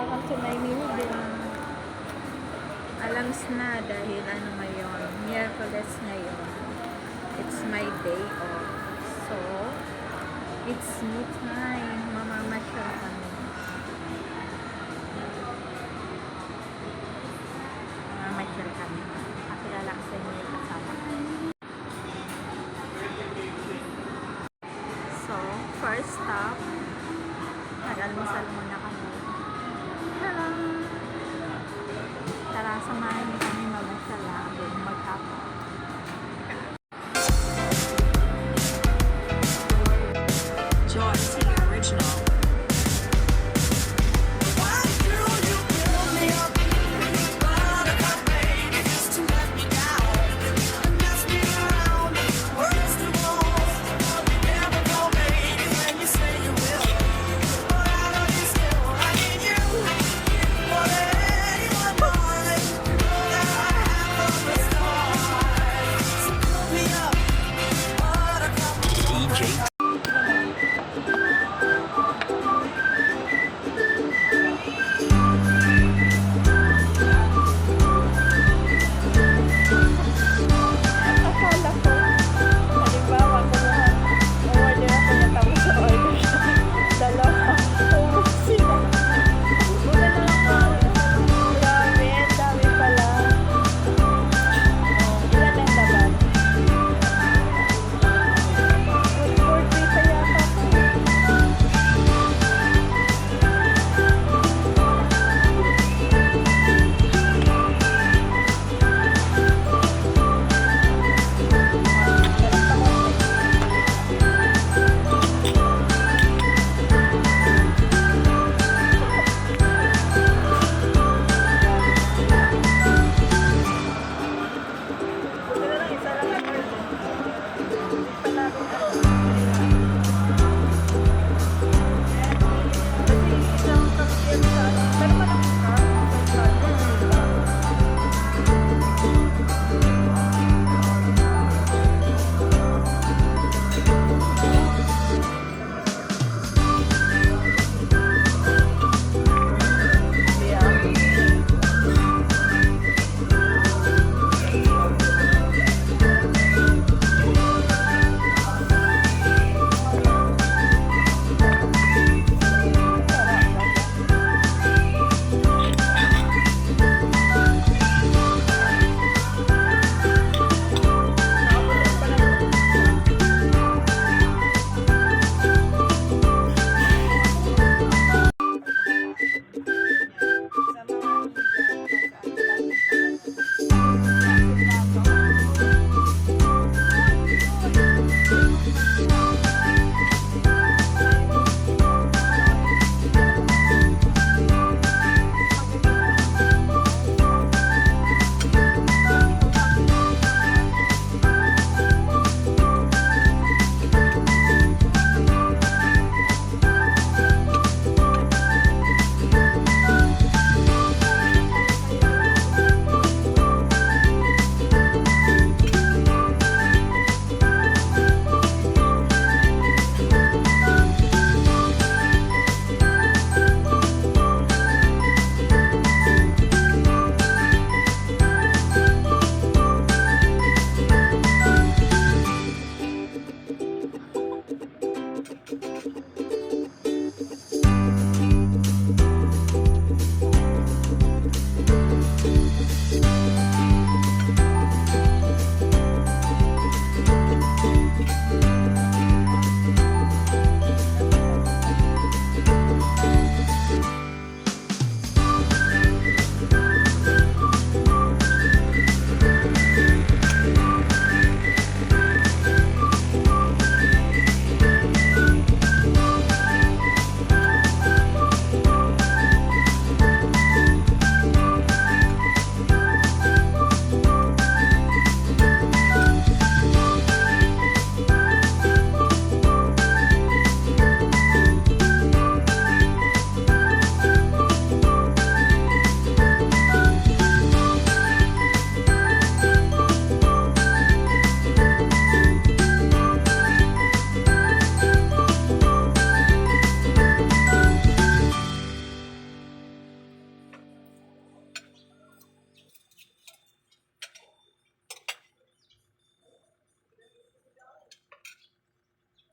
kasi Maynila din. Alams na dahil ano ngayon, Miyerkules ngayon. It's my day off. So, it's me time. Mamamasyal kami. Mamamasyal kami. Pakilala ko sa inyo yung kasama. So, first stop, nag-almusal muna kami. Hello! Tara, samahan niyo kami mamasyala hanggang maghapon. Joyce Original.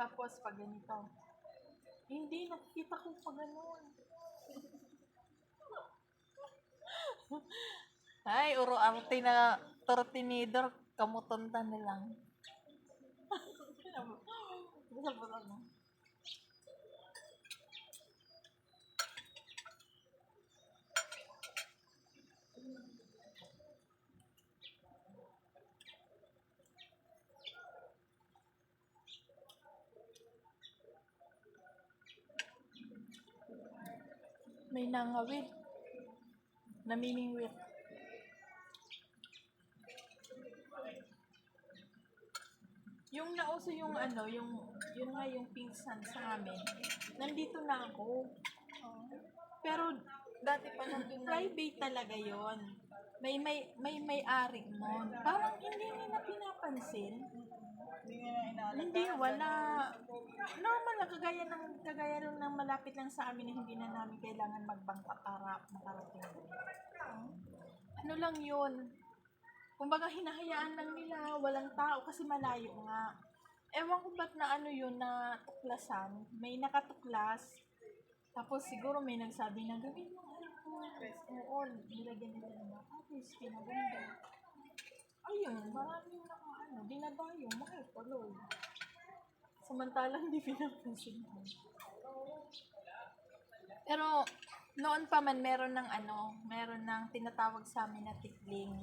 Tapos pag ganito. Hindi, nakikita ko pa ganun. Ay, uro arte na tortinidor, kamutonta na lang. Basta mo. May nangawit. Namimingwit. Yung nauso yung ano, yun nga yung pinsan sa amin. Nandito na ako. Pero dati pa nandun private talaga yon. May-ari nun. Parang hindi nila pinapansin. Hindi, wala. Normal lang, kagaya nung nang malapit lang sa amin na hindi na namin kailangan magbangka para makarating. Ano lang yun? Kumbaga hinahayaan lang nila, walang tao kasi malayo nga. Ewan ko ba't na ano yun, na tuklasan. May nakatuklas. Tapos siguro may nagsabi na gawin mo ano po. Oo, nilagyan nila ng mga tapos pinaganda. Ayun, marami yung dinadayo, mahal tuloy. Samantalang hindi pinapansin ko. Pero noon pa man meron ng tinatawag sa amin na tikling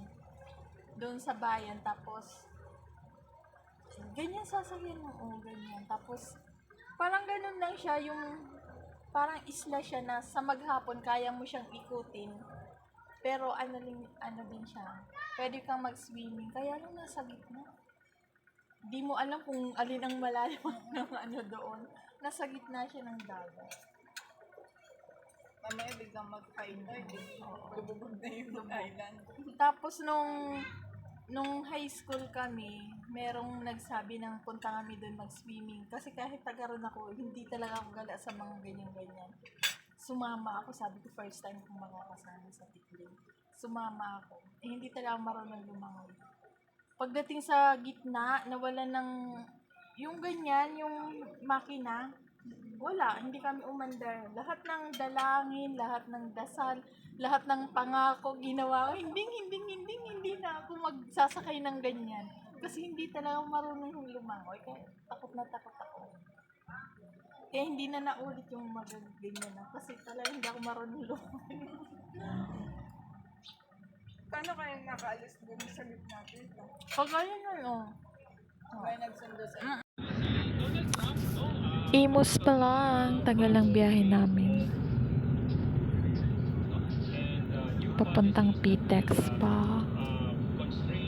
doon sa bayan, tapos ganyan sasakyan mo, ganyan. Tapos parang ganun lang siya, yung parang isla siya na sa maghapon kaya mo siyang ikutin. Pero ano din siya, pwede kang mag-swimming, kaya lang nasa gitna. Di mo alam kung alin ang malalim ng doon. Nasa gitna siya ng dagat. Mamaya biglang mag-final, lububog na yung island. Tapos nung high school kami, merong nagsabi ng punta kami doon mag-swimming. Kasi kahit tagaroon ako, hindi talaga ako gala sa mga ganyan-ganyan. Sumama ako, sabi ko first time kong makakasama sa tikling. Sumama ako. Hindi talaga marunong lumangoy. Pagdating sa gitna, nawala ng yung ganyan, yung makina, wala, hindi kami umandar. Lahat ng dalangin, lahat ng dasal, lahat ng pangako ginawa ko. Hindi na ako magsasakay ng ganyan. Kasi hindi talaga marunong lumangoy. Kaya takot na takot ako. Kaya hindi na naulit yung ganyan na. Kasi talaga hindi ako marunong lumangoy. Paano kayo nakaalis dun sa gitna dito? Pag ayun na, May nagsundo sa Imus pa lang. Tagal ang biyahe namin. Papuntang PTEX pa.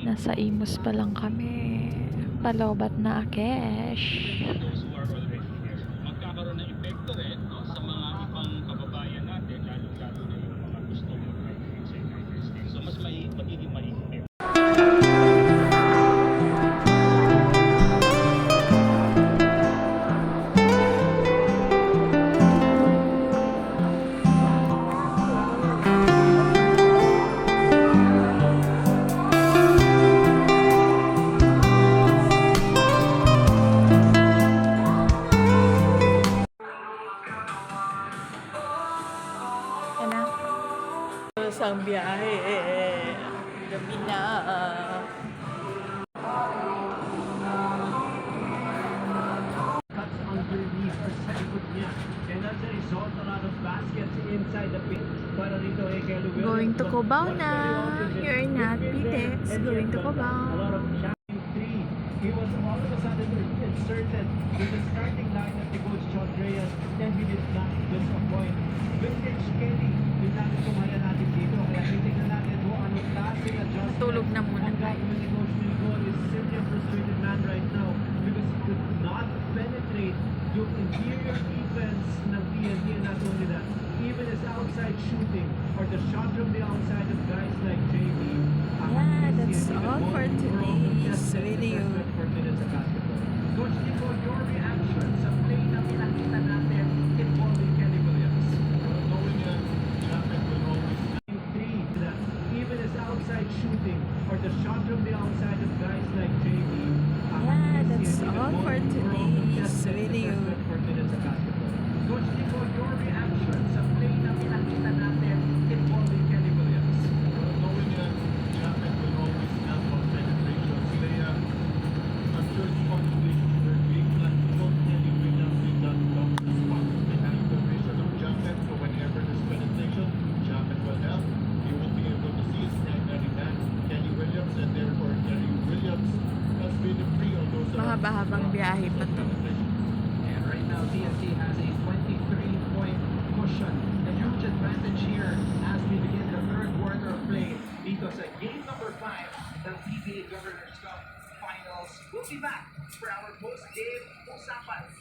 Nasa Imus pa lang kami. Palobat na Akesh. Magkakaroon ng epekto rin sa mga ibang kababayan natin, lalo-lalo na yung mga gusto mag-private sector testing. So mas magiging mahigpit. Ang biyahe, gabi na. Cuts underneath sa likod niya. And as a result, a lot of baskets inside the pit. Para rito ay kay Luguel. Going to Cubao na. You're not PTEX. Going to A Cubao. lot of shouting three. He was all of a sudden inserted in the starting line of the coach John Reyes, and he did not disappoint. Vintage Kelly, yung natin kumaya natin dito. Kaya titignan natin kung anong klaseng adjustment. Matulog na muna Ang gagawin ni Coach Miguel is simply a frustrated man right now because he could not penetrate yung interior defense ng PNP, and not only that, even his outside shooting or the shot from the outside of guys like JB. Yeah, that's all for today's video. For minutes of basketball. Coach Nico, your reaction sa play na pinakita natin involving Kenny Williams? Knowing traffic will always three, that even his outside shooting or the shot from the outside of guys like JB. Yeah, that's all for today's video. biyahe pa to. And right now, TNT has a 23-point cushion. A huge advantage here as we begin the third quarter of play. Dito sa game number 5 ng PBA Governor's Cup Finals. We'll be back for our post-game usapan.